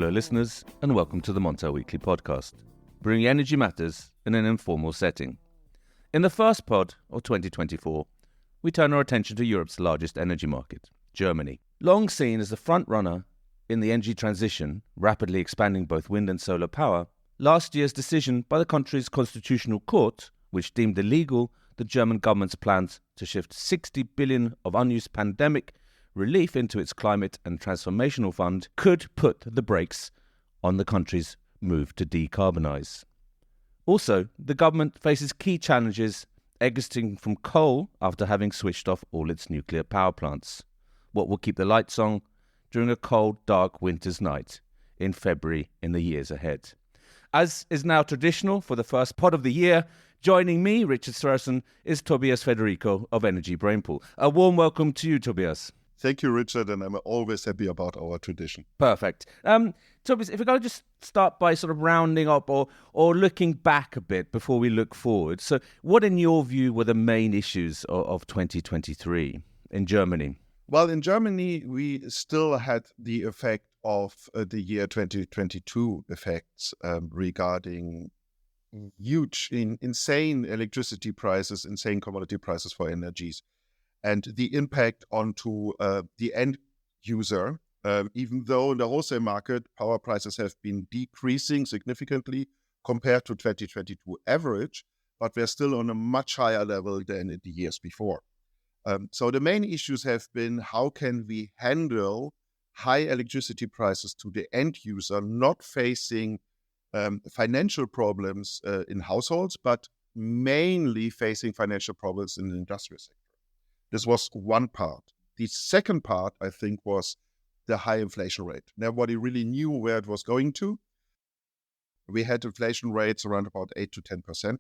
Hello listeners, and welcome to the Montel Weekly Podcast, bringing energy matters in an informal setting. In the first pod of 2024, we turn our attention to Europe's largest energy market, Germany. Long seen as the front runner in the energy transition, rapidly expanding both wind and solar power, last year's decision by the country's constitutional court, which deemed illegal the German government's plans to shift 60 billion of unused pandemic relief into its climate and transformational fund, could put the brakes on the country's move to decarbonise. Also, the government faces key challenges exiting from coal after having switched off all its nuclear power plants. What will keep the lights on during a cold, dark winter's night in February in the years ahead? As is now traditional for the first pod of the year, joining me, Richard Sverrisson, is Tobias Federico of Energy Brainpool. A warm welcome to you, Tobias. Thank you, Richard, and I'm always happy about our tradition. Perfect. Tobias, if we go just start by sort of rounding up or looking back a bit before we look forward. So what, in your view, were the main issues of 2023 in Germany? Well, in Germany, we still had the effect of the year 2022 effects regarding huge, insane electricity prices, insane commodity prices for energies, and the impact onto the end user. Even though in the wholesale market, power prices have been decreasing significantly compared to 2022 average, but we're still on a much higher level than in the years before. So the main issues have been, how can we handle high electricity prices to the end user, not facing financial problems in households, but mainly facing financial problems in the industrial sector. This was one part. The second part, I think, was the high inflation rate. Nobody really knew where it was going to. We had inflation rates around about 8 to 10%,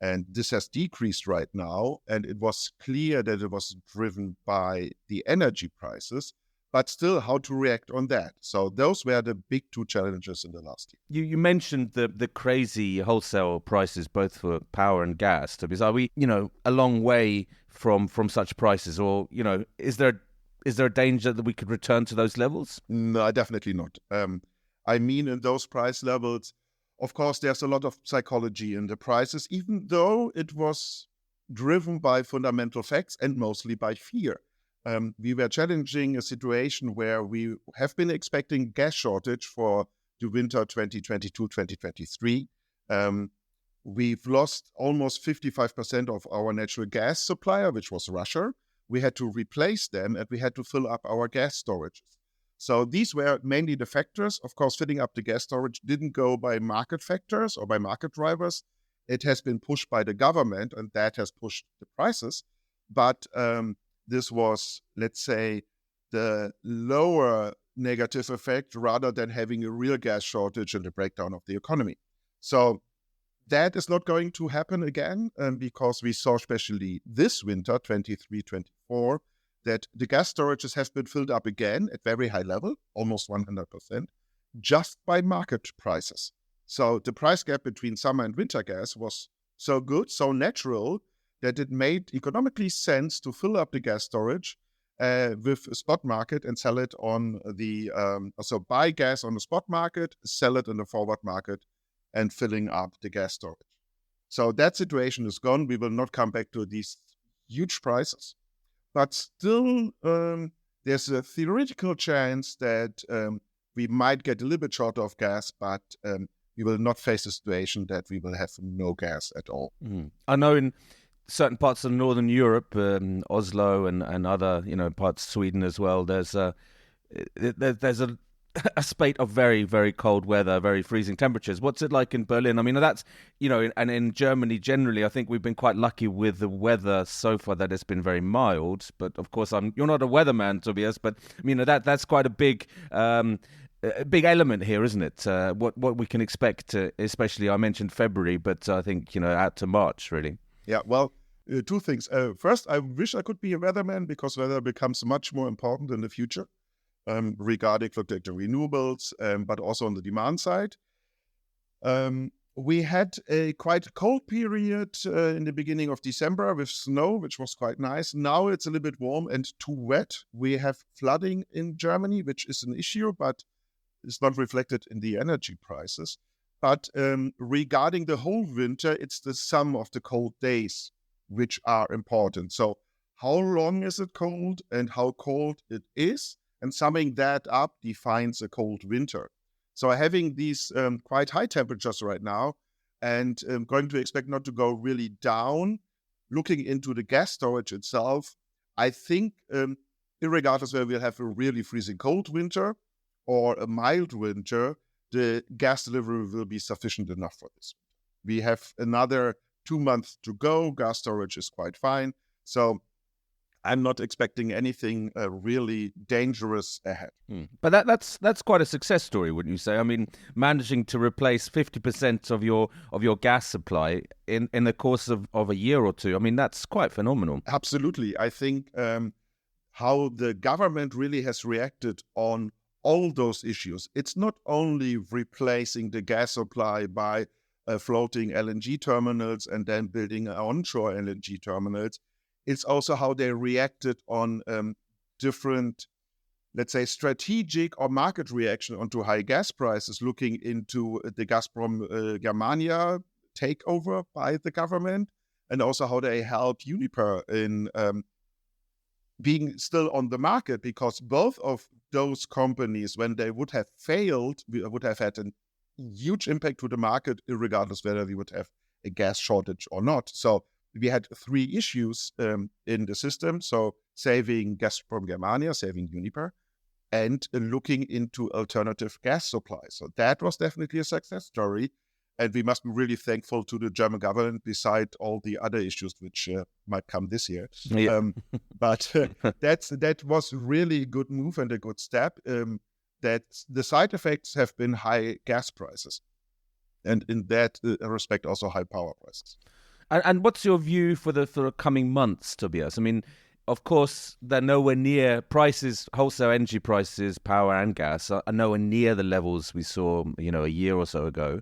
and this has decreased right now, and it was clear that it was driven by the energy prices, but still how to react on that. So those were the big two challenges in the last year. You mentioned the crazy wholesale prices, both for power and gas. Tobias, are we, a long way from such prices, or, is there a danger that we could return to those levels? No, definitely not. In those price levels, of course, there's a lot of psychology in the prices, even though it was driven by fundamental facts and mostly by fear. We were challenging a situation where we have been expecting gas shortage for the winter 2022-2023. We've lost almost 55% of our natural gas supplier, which was Russia. We had to replace them, and we had to fill up our gas storages. So these were mainly the factors. Of course, filling up the gas storage didn't go by market factors or by market drivers. It has been pushed by the government, and that has pushed the prices. But this was, let's say, the lower negative effect rather than having a real gas shortage and the breakdown of the economy. So that is not going to happen again, because we saw, especially this winter, 23-24, that the gas storages have been filled up again at very high level, almost 100%, just by market prices. So the price gap between summer and winter gas was so good, so natural, that it made economically sense to fill up the gas storage with a spot market and sell it on the, so buy gas on the spot market, sell it in the forward market, and filling up the gas storage. So that situation is gone. We will not come back to these huge prices. But still, there's a theoretical chance that we might get a little bit short of gas, but we will not face a situation that we will have no gas at all. Mm. I know in certain parts of Northern Europe, Oslo and other, parts of Sweden as well, there's a spate of very, very cold weather, very freezing temperatures. What's it like in Berlin? I mean, that's, and in Germany generally, I think we've been quite lucky with the weather so far, that it's been very mild. But of course, you're not a weatherman, Tobias, but that's quite a big element here, isn't it? What we can expect, especially I mentioned February, but I think, out to March, really. Yeah, well, two things. First, I wish I could be a weatherman, because weather becomes much more important in the future. Regarding fluctuating renewables, but also on the demand side. We had a quite cold period in the beginning of December with snow, which was quite nice. Now it's a little bit warm and too wet. We have flooding in Germany, which is an issue, but is not reflected in the energy prices. But regarding the whole winter, it's the sum of the cold days which are important. So how long is it cold and how cold it is? And summing that up defines a cold winter. So having these quite high temperatures right now and going to expect not to go really down, looking into the gas storage itself, I think irregardless whether we'll have a really freezing cold winter or a mild winter, the gas delivery will be sufficient enough for this. We have another 2 months to go. Gas storage is quite fine. So I'm not expecting anything really dangerous ahead. But that's quite a success story, wouldn't you say? I mean, managing to replace 50% of your gas supply in the course of a year or two. I mean, that's quite phenomenal. Absolutely. I think how the government really has reacted on all those issues. It's not only replacing the gas supply by floating LNG terminals and then building onshore LNG terminals. It's also how they reacted on different, let's say, strategic or market reaction onto high gas prices, looking into the Gazprom Germania takeover by the government, and also how they helped Uniper in being still on the market, because both of those companies, when they would have failed, would have had a huge impact to the market, regardless whether we would have a gas shortage or not. So we had 3 issues in the system. So saving Gazprom Germania, saving Uniper, and looking into alternative gas supply. So that was definitely a success story. And we must be really thankful to the German government, beside all the other issues which might come this year. Yeah. But that was really a good move and a good step. That the side effects have been high gas prices. And in that respect, also high power prices. And what's your view for the coming months, Tobias? I mean, of course, they're nowhere near prices, wholesale energy prices, power and gas are nowhere near the levels we saw, a year or so ago.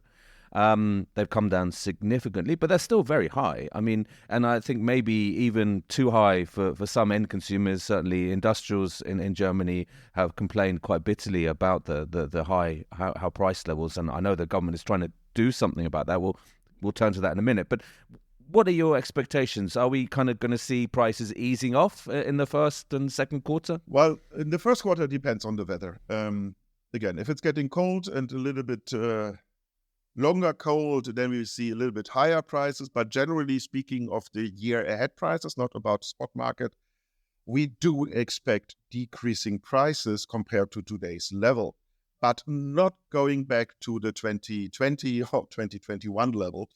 They've come down significantly, but they're still very high. I mean, and I think maybe even too high for some end consumers. Certainly industrials in Germany have complained quite bitterly about the high how price levels, and I know the government is trying to do something about that. We'll turn to that in a minute. But what are your expectations? Are we kind of going to see prices easing off in the first and second quarter? Well, in the first quarter, it depends on the weather. Again, if it's getting cold and a little bit longer cold, then we see a little bit higher prices. But generally speaking of the year ahead prices, not about spot market, we do expect decreasing prices compared to today's level, but not going back to the 2020 or 2021 level.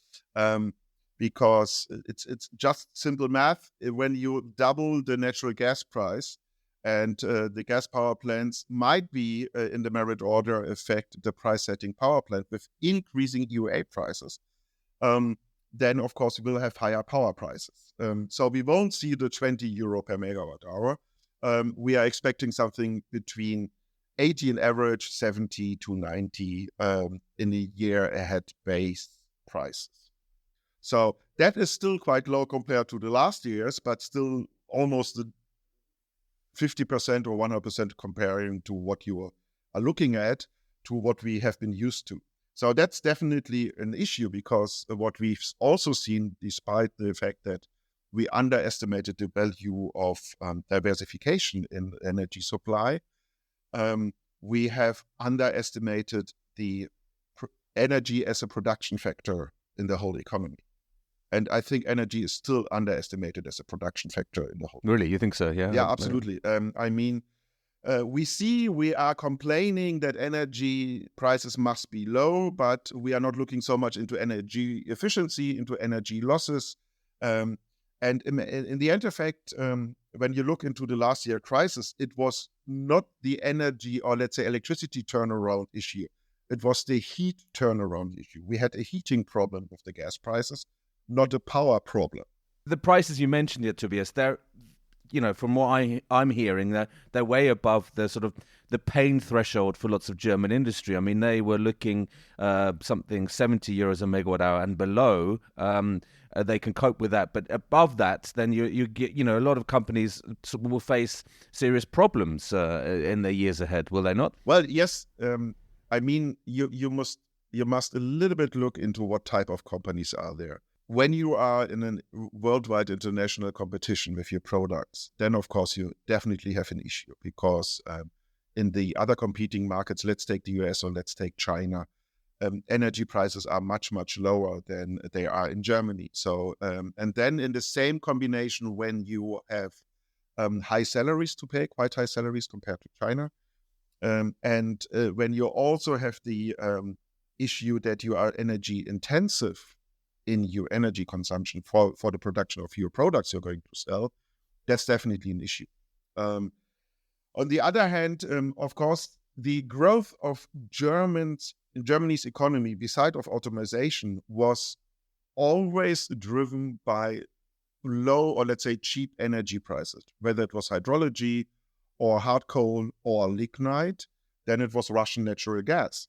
Because it's just simple math. When you double the natural gas price, and the gas power plants might be in the merit order affect the price-setting power plant with increasing EUA prices, then of course we will have higher power prices. So we won't see the 20 euro per megawatt hour. We are expecting something between 80 on average, 70 to 90 in a year ahead base prices. So that is still quite low compared to the last years, but still almost 50% or 100% comparing to what you are looking at to what we have been used to. So that's definitely an issue, because what we've also seen, despite the fact that we underestimated the value of diversification in energy supply, we have underestimated the energy as a production factor in the whole economy. And I think energy is still underestimated as a production factor in the whole. Really? You think so? Yeah. Yeah, absolutely. I mean, we are complaining that energy prices must be low, but we are not looking so much into energy efficiency, into energy losses. And in the end effect, when you look into the last year crisis, it was not the energy or let's say electricity turnaround issue. It was the heat turnaround issue. We had a heating problem with the gas prices, not a power problem. The prices you mentioned here, Tobias, they're, from what I'm hearing, they're way above the sort of the pain threshold for lots of German industry. I mean, they were looking something 70 euros a megawatt hour and below. They can cope with that, but above that, then you get, a lot of companies will face serious problems in the years ahead. Will they not? Well, yes. I mean, you must a little bit look into what type of companies are there. When you are in a worldwide international competition with your products, then of course you definitely have an issue, because in the other competing markets, let's take the US or let's take China, energy prices are much, much lower than they are in Germany. So, and then in the same combination, when you have high salaries to pay, quite high salaries compared to China, and when you also have the issue that you are energy intensive in your energy consumption for the production of your products you're going to sell, that's definitely an issue. On the other hand, of course, the growth of Germany's economy, beside of automation, was always driven by low, or let's say cheap, energy prices, whether it was hydrology or hard coal or lignite, then it was Russian natural gas.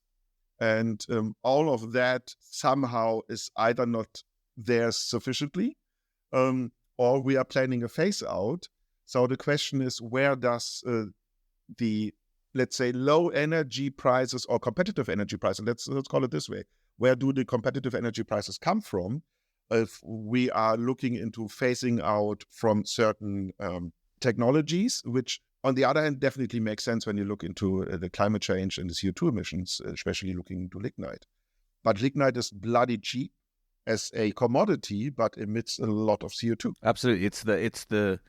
And all of that somehow is either not there sufficiently, or we are planning a phase out. So the question is, where does the, let's say, low energy prices or competitive energy prices, let's call it this way, where do the competitive energy prices come from if we are looking into phasing out from certain technologies, which on the other hand definitely makes sense when you look into the climate change and the CO2 emissions, especially looking into lignite. But lignite is bloody cheap as a commodity, but emits a lot of CO2. Absolutely, it's the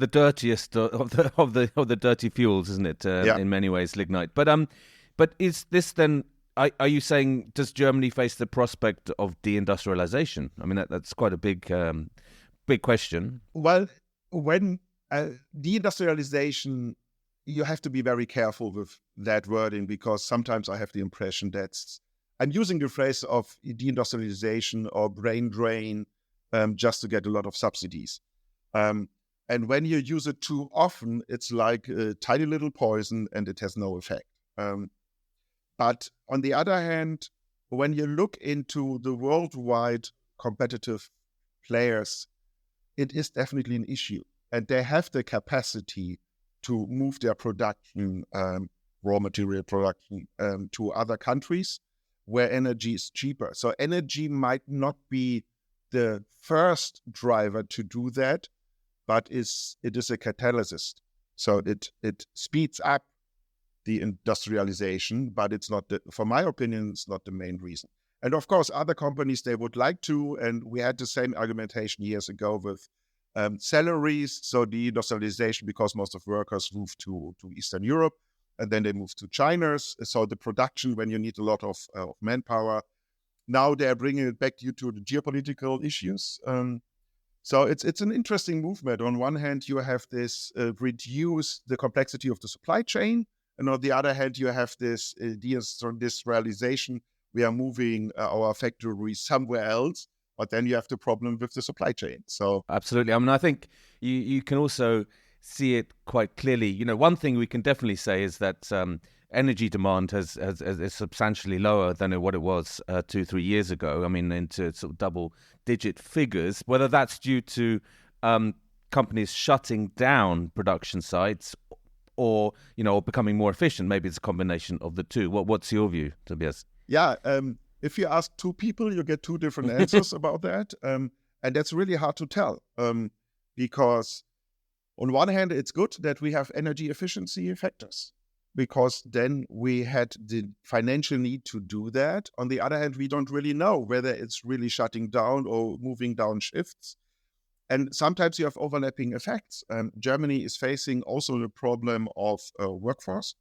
dirtiest of the dirty fuels, isn't it? In many ways, lignite. But is this then? Are you saying, does Germany face the prospect of deindustrialization? I mean, that's quite a big question. Well, when deindustrialization, you have to be very careful with that wording, because sometimes I have the impression that I'm using the phrase of deindustrialization or brain drain just to get a lot of subsidies. And when you use it too often, it's like a tiny little poison and it has no effect. But on the other hand, when you look into the worldwide competitive players, it is definitely an issue. And they have the capacity to move their production, raw material production, to other countries where energy is cheaper. So energy might not be the first driver to do that, but it is a catalyst. So it speeds up the industrialization, but it's not, for my opinion, it's not the main reason. And of course, other companies, they would like to, and we had the same argumentation years ago with salaries. So deindustrialization, because most of workers moved to Eastern Europe, and then they moved to China. So the production, when you need a lot of manpower, now they're bringing it back due to the geopolitical issues. So it's an interesting movement. On one hand, you have this reduce the complexity of the supply chain, and on the other hand, you have this deindustrialization. We are moving our factories somewhere else, but then you have the problem with the supply chain. So absolutely. I mean, I think you can also see it quite clearly. You know, one thing we can definitely say is that energy demand is substantially lower than what it was 2-3 years ago. I mean, into sort of double-digit figures. Whether that's due to companies shutting down production sites, or becoming more efficient. Maybe it's a combination of the two. What's your view, Tobias? Yeah, if you ask two people, you get two different answers about that, and that's really hard to tell. Because on one hand, it's good that we have energy efficiency factors, because then we had the financial need to do that. On the other hand, we don't really know whether it's really shutting down or moving down shifts. And sometimes you have overlapping effects. Germany is facing also the problem of workforce.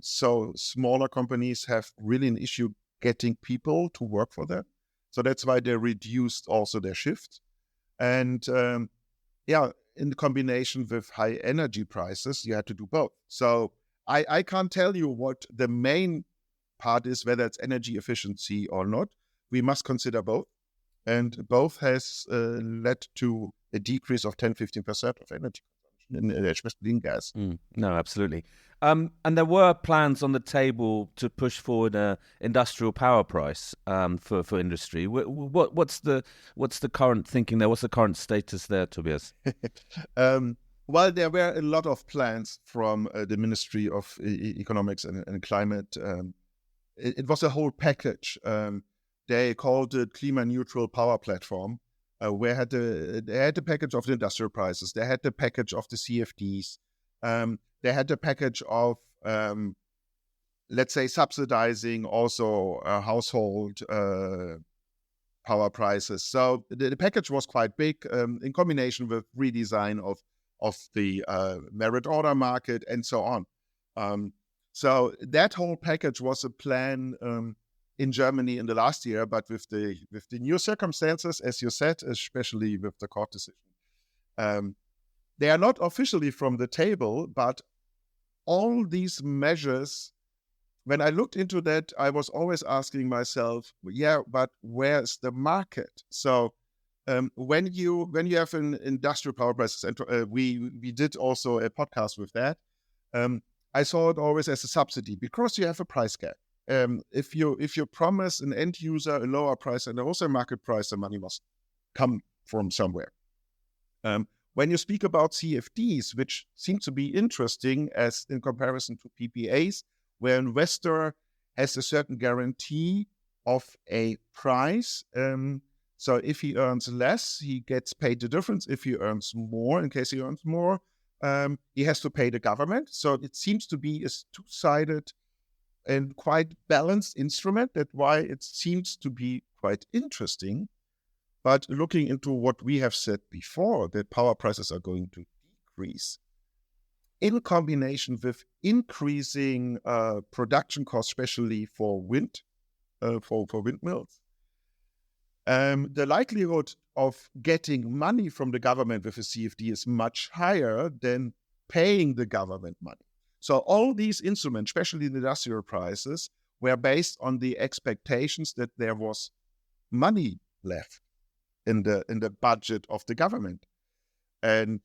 So smaller companies have really an issue getting people to work for them. So that's why they reduced also their shifts. And in combination with high energy prices, you had to do both. So I can't tell you what the main part is, whether it's energy efficiency or not. We must consider both. And both has led to a decrease of 10-15% of energy consumption, especially in gas. No, absolutely. And there were plans on the table to push forward an industrial power price for industry. What's the current thinking there? What's the current status there, Tobias? Well, there were a lot of plans from the Ministry of Economics and Climate it was a whole package. They called it Climate Neutral Power Platform, where they had the package of the industrial prices, they had the package of the CFDs, they had the package of, let's say, subsidizing also household power prices. So the package was quite big, in combination with redesign of the merit order market and so on. So that whole package was a plan in Germany in the last year, but with the new circumstances, as you said, especially with the court decision, they are not officially from the table, but all these measures, when I looked into that, I was always asking myself, yeah, but where's the market? So when you have an industrial power prices, and we did also a podcast with that, I saw it always as a subsidy because you have a price gap. If you promise an end user a lower price and also a market price, the money must come from somewhere. When you speak about CFDs, which seem to be interesting as in comparison to PPAs, where an investor has a certain guarantee of a price. So if he earns less, he gets paid the difference. If he earns more, in case he earns more, he has to pay the government. So it seems to be a two-sided and quite balanced instrument. That's why it seems to be quite interesting. But looking into what we have said before, that power prices are going to decrease, in combination with increasing production costs, especially for wind, for windmills, the likelihood of getting money from the government with a CFD is much higher than paying the government money. So all these instruments, especially the industrial prices, were based on the expectations that there was money left in the budget of the government. And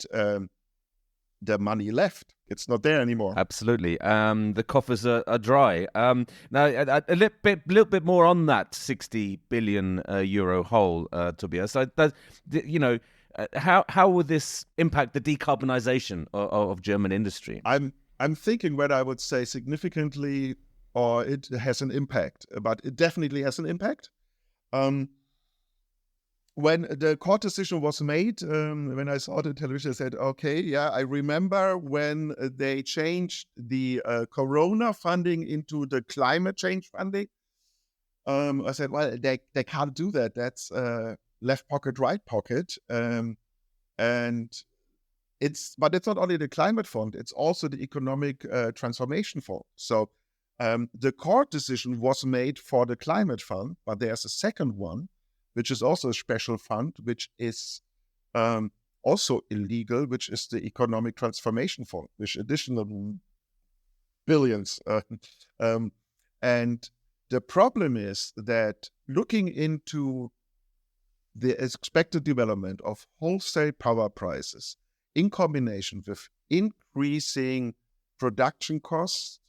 the money left. It's not there anymore. Absolutely. The coffers are dry. Now, a little bit more on that 60 billion euro hole, Tobias. So, how will this impact the decarbonisation of German industry? I'm thinking whether I would say significantly or it has an impact, but it definitely has an impact. When the court decision was made, when I saw the television, I said, okay, yeah, I remember when they changed the Corona funding into the climate change funding. I said, well, they can't do that. That's left pocket, right pocket. But it's not only the climate fund, it's also the economic transformation fund. So the court decision was made for the climate fund, but there's a second one, which is also a special fund, which is also illegal, which is the Economic Transformation Fund, which additional billions. And the problem is that looking into the expected development of wholesale power prices in combination with increasing production costs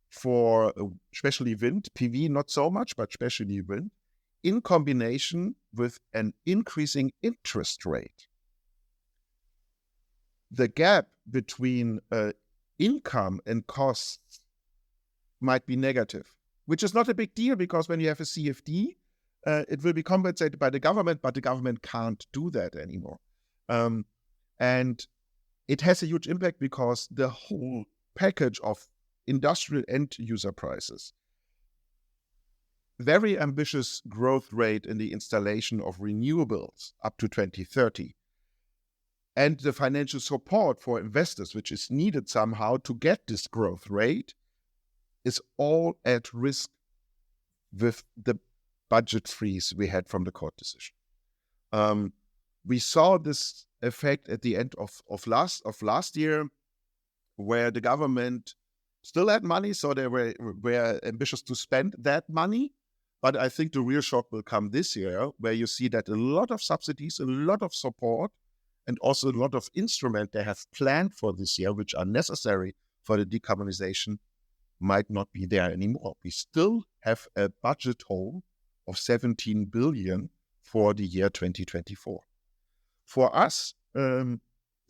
for especially wind, PV not so much, but especially wind, in combination with an increasing interest rate, the gap between income and costs might be negative, which is not a big deal because when you have a CFD, it will be compensated by the government, but the government can't do that anymore. And it has a huge impact because the whole package of industrial end user prices, very ambitious growth rate in the installation of renewables up to 2030, and the financial support for investors, which is needed somehow to get this growth rate, is all at risk with the budget freeze we had from the court decision. We saw this effect at the end of last year, where the government still had money, so they were ambitious to spend that money. But I think the real shock will come this year, where you see that a lot of subsidies, a lot of support, and also a lot of instruments they have planned for this year, which are necessary for the decarbonization, might not be there anymore. We still have a budget hole of 17 billion for the year 2024. For us,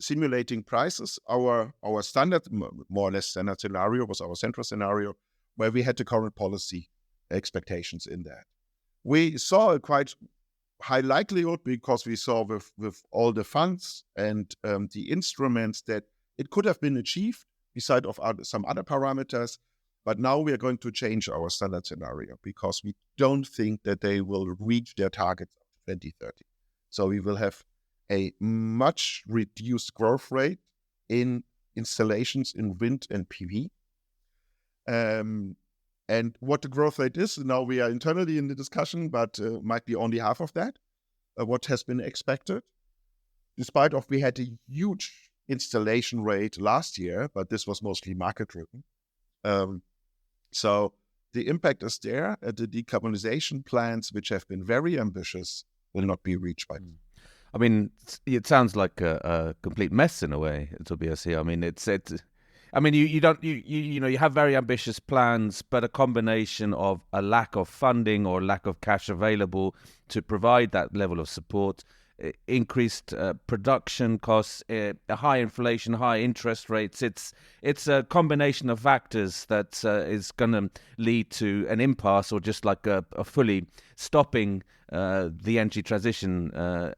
simulating prices, our standard, more or less standard scenario was our central scenario, where we had the current policy expectations in that. We saw a quite high likelihood because we saw with all the funds and the instruments that it could have been achieved beside of some other parameters. But now we are going to change our standard scenario because we don't think that they will reach their targets of 2030. So we will have a much reduced growth rate in installations in wind and PV. And what the growth rate is, now we are internally in the discussion, but might be only half of that, what has been expected. Despite of we had a huge installation rate last year, but this was mostly market-driven. So the impact is there. The decarbonization plans, which have been very ambitious, will not be reached by. I mean, it sounds like a complete mess in a way, Tobias here. I mean, you have very ambitious plans, but a combination of a lack of funding or lack of cash available to provide that level of support, increased production costs, high inflation, high interest rates. It's a combination of factors that is going to lead to an impasse or just like a fully stopping the energy transition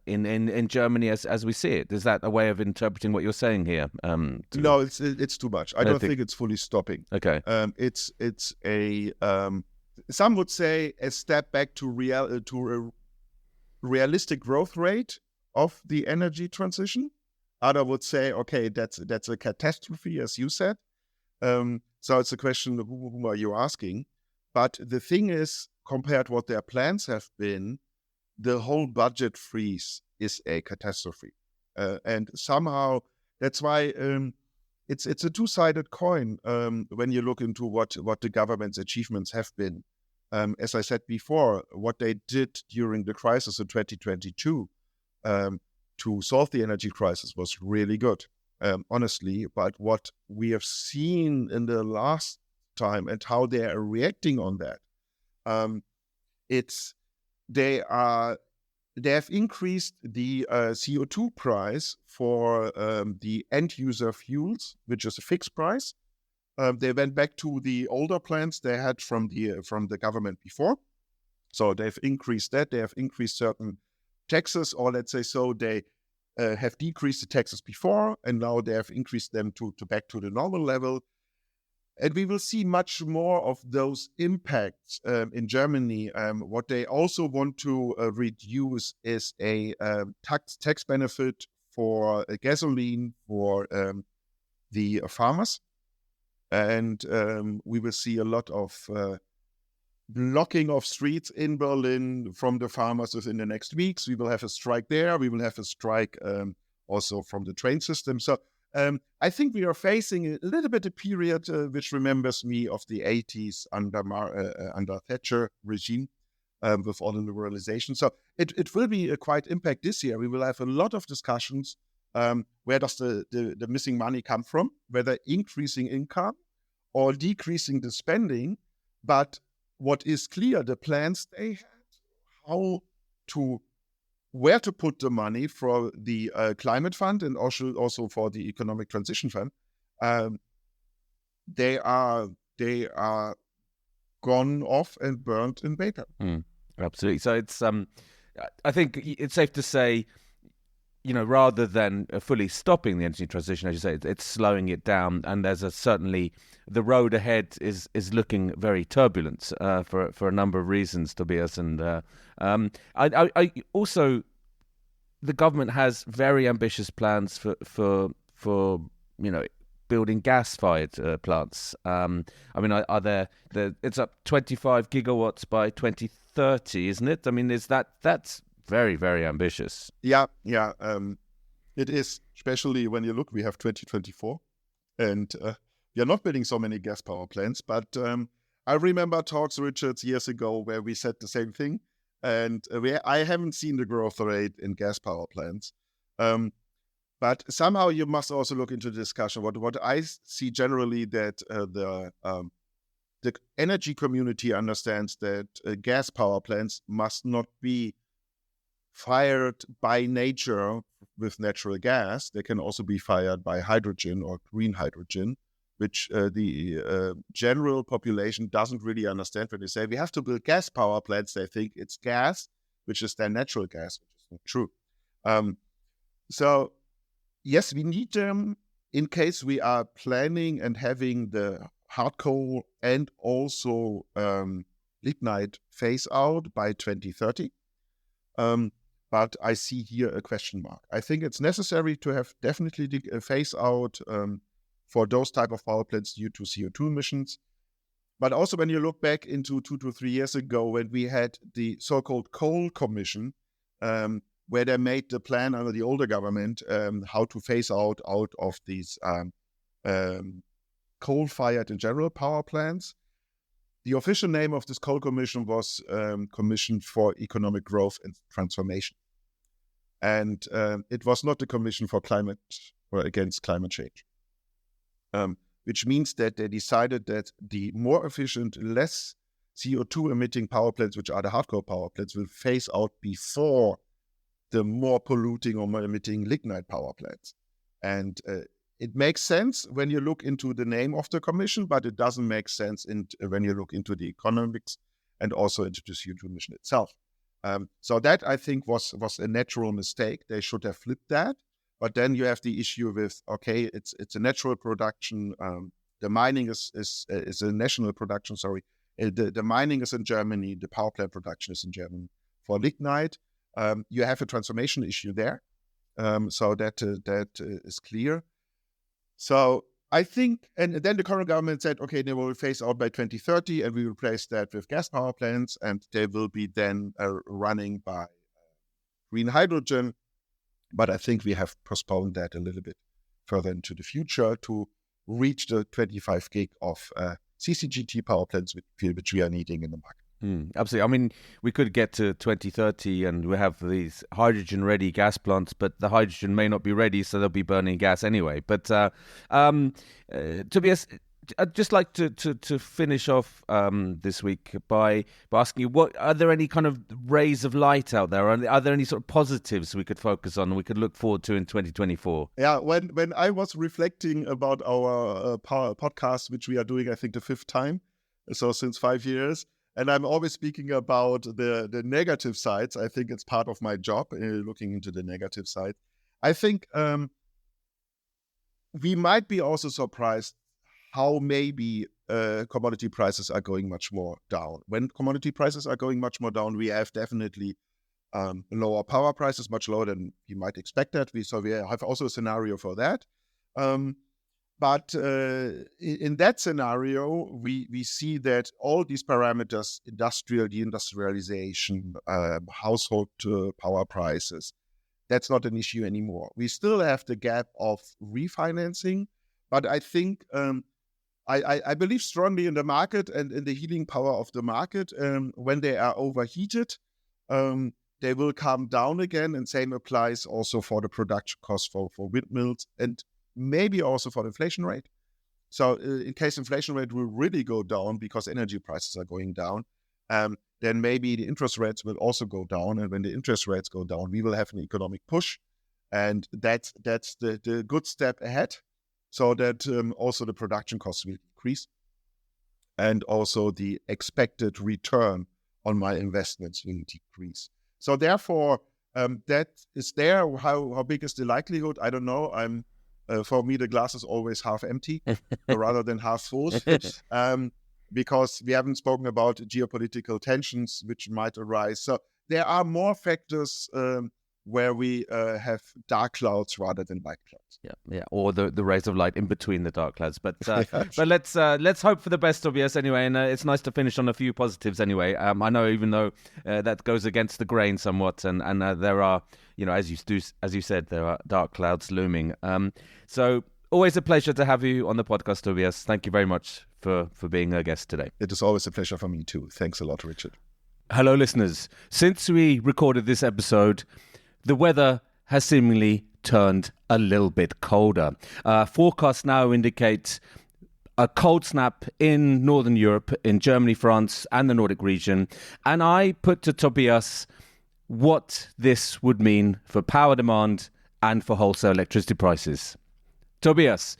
in Germany as we see it. Is that a way of interpreting what you're saying here? No, it's too much. I don't think it's fully stopping. Okay. It's a some would say a step back to a realistic growth rate of the energy transition. Other would say, okay, that's a catastrophe, as you said. So it's a question of whom are you asking? But the thing is, compared to what their plans have been, the whole budget freeze is a catastrophe. And somehow that's why it's a two-sided coin when you look into what the government's achievements have been. As I said before, what they did during the crisis in 2022 to solve the energy crisis was really good, honestly. But what we have seen in the last time and how they are reacting on that, they have increased the CO2 price for the end user fuels, which is a fixed price. They went back to the older plans they had from the government before. So they've increased that. They have increased certain taxes, or let's say so they have decreased the taxes before, and now they have increased them to back to the normal level. And we will see much more of those impacts in Germany. What they also want to reduce is a tax benefit for gasoline for the farmers. And we will see a lot of blocking of streets in Berlin from the farmers within the next weeks. We will have a strike there. We will have a strike also from the train system. So I think we are facing a little bit a period which remembers me of the 80s under Thatcher regime with all the liberalization. So it will be a quite impact this year. We will have a lot of discussions. Where does the missing money come from? Whether increasing income or decreasing the spending. But what is clear, the plans they had, where to put the money for the climate fund and also for the economic transition fund, they are gone off and burnt in paper. Absolutely. So it's I think it's safe to say, rather than fully stopping the energy transition, as you say, it's slowing it down, and there's certainly the road ahead is looking very turbulent for a number of reasons, Tobias. And I also, the government has very ambitious plans for building gas-fired plants. Are there? It's up 25 gigawatts by 2030, isn't it? I mean, that's very, very ambitious. Yeah. It is, especially when you look, we have 2024, and we are not building so many gas power plants. But I remember talks, Richards, years ago where we said the same thing, and I haven't seen the growth rate in gas power plants. But somehow you must also look into the discussion. What I see generally that the energy community understands that gas power plants must not be fired by nature with natural gas. They can also be fired by hydrogen or green hydrogen, which the general population doesn't really understand. When they say we have to build gas power plants, they think it's gas, which is then natural gas, which is not true. So yes, we need them in case we are planning and having the hard coal and also lignite phase out by 2030. But I see here a question mark. I think it's necessary to have definitely a phase out for those type of power plants due to CO2 emissions. But also when you look back into 2 to 3 years ago, when we had the so-called Coal Commission, where they made the plan under the older government how to phase out of these coal-fired in general power plants. The official name of this Coal Commission was Commission for Economic Growth and Transformation. And it was not the Commission for Climate or against climate change, which means that they decided that the more efficient, less CO2 emitting power plants, which are the hard coal power plants, will phase out before the more polluting or more emitting lignite power plants. And it makes sense when you look into the name of the commission, but it doesn't make sense when you look into the economics and also into the CO2 emission itself. So that, I think, was a natural mistake. They should have flipped that. But then you have the issue with, okay, it's a natural production. The mining is a national production, sorry. The mining is in Germany. The power plant production is in Germany. For lignite, you have a transformation issue there. So that is clear. So I think, and then the current government said, okay, they will phase out by 2030 and we will replace that with gas power plants and they will be then running by green hydrogen. But I think we have postponed that a little bit further into the future to reach the 25 gig of CCGT power plants which we are needing in the market. Absolutely. I mean, we could get to 2030 and we have these hydrogen-ready gas plants, but the hydrogen may not be ready, so they'll be burning gas anyway. But Tobias, I'd just like to finish off this week by asking you, what are there any kind of rays of light out there? Are there any sort of positives we could focus on and we could look forward to in 2024? Yeah, when I was reflecting about our podcast, which we are doing, I think, the 5th time, so since 5 years, and I'm always speaking about the negative sides. I think it's part of my job, looking into the negative side. I think we might be also surprised how maybe commodity prices are going much more down. When commodity prices are going much more down, we have definitely lower power prices, much lower than you might expect that. So we have also a scenario for that. But in that scenario, we see that all these parameters, deindustrialization, household power prices, that's not an issue anymore. We still have the gap of refinancing, but I think I believe strongly in the market and in the healing power of the market. When they are overheated, they will come down again, and same applies also for the production cost for windmills and maybe also for the inflation rate. So in case inflation rate will really go down because energy prices are going down, then maybe the interest rates will also go down. And when the interest rates go down, we will have an economic push. And that's the good step ahead, so that also the production costs will increase. And also the expected return on my investments will decrease. So therefore, that is there. How big is the likelihood? I don't know. For me, the glass is always half empty rather than half full, because we haven't spoken about geopolitical tensions which might arise. So there are more factors where we have dark clouds rather than light clouds. Yeah, or the rays of light in between the dark clouds. But but let's hope for the best, Tobias. Anyway, and it's nice to finish on a few positives. Anyway, I know even though that goes against the grain somewhat, and there are, as you said, there are dark clouds looming. So always a pleasure to have you on the podcast, Tobias. Thank you very much for being a guest today. It is always a pleasure for me too. Thanks a lot, Richard. Hello, listeners. Since we recorded this episode, the weather has seemingly turned a little bit colder. Forecasts now indicate a cold snap in Northern Europe, in Germany, France, and the Nordic region. And I put to Tobias what this would mean for power demand and for wholesale electricity prices. Tobias,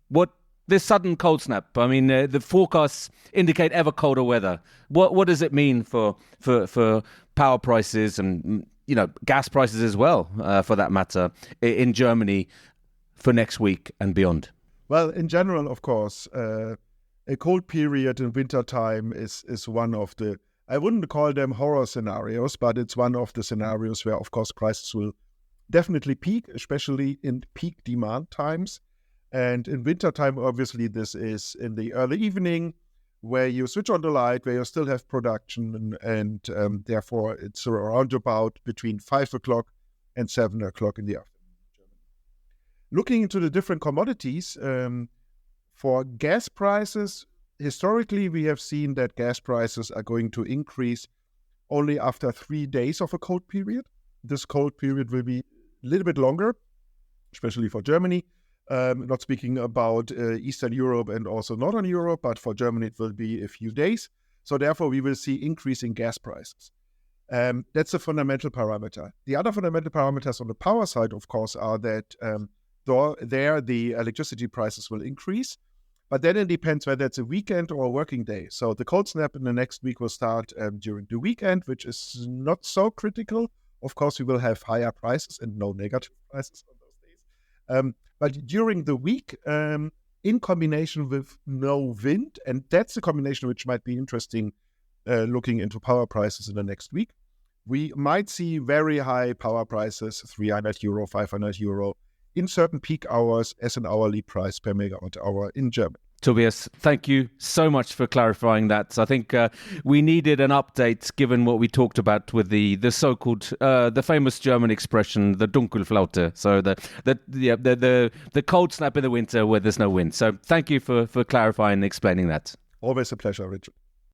what this sudden cold snap? I mean, the forecasts indicate ever colder weather. What does it mean for power prices and gas prices as well, for that matter, in Germany for next week and beyond? Well, in general, of course, a cold period in winter time is one of the, I wouldn't call them horror scenarios, but it's one of the scenarios where, of course, prices will definitely peak, especially in peak demand times. And in winter time, obviously, this is in the early evening where you switch on the light, where you still have production, and therefore it's around about between 5 o'clock and 7 o'clock in the afternoon. Looking into the different commodities, for gas prices, historically we have seen that gas prices are going to increase only after 3 days of a cold period. This cold period will be a little bit longer, especially for Germany. Not speaking about Eastern Europe and also Northern Europe, but for Germany it will be a few days. So therefore we will see increasing gas prices. That's a fundamental parameter. The other fundamental parameters on the power side, of course, are that the electricity prices will increase, but then it depends whether it's a weekend or a working day. So the cold snap in the next week will start during the weekend, which is not so critical. Of course, we will have higher prices and no negative prices on those days. But during the week, in combination with no wind, and that's a combination which might be interesting looking into power prices in the next week, we might see very high power prices, 300 euro, 500 euro, in certain peak hours as an hourly price per megawatt hour in Germany. Tobias, thank you so much for clarifying that. I think we needed an update given what we talked about with the so-called the famous German expression, the Dunkelflaute. So the cold snap in the winter where there's no wind. So thank you for clarifying and explaining that. Always a pleasure, Richard.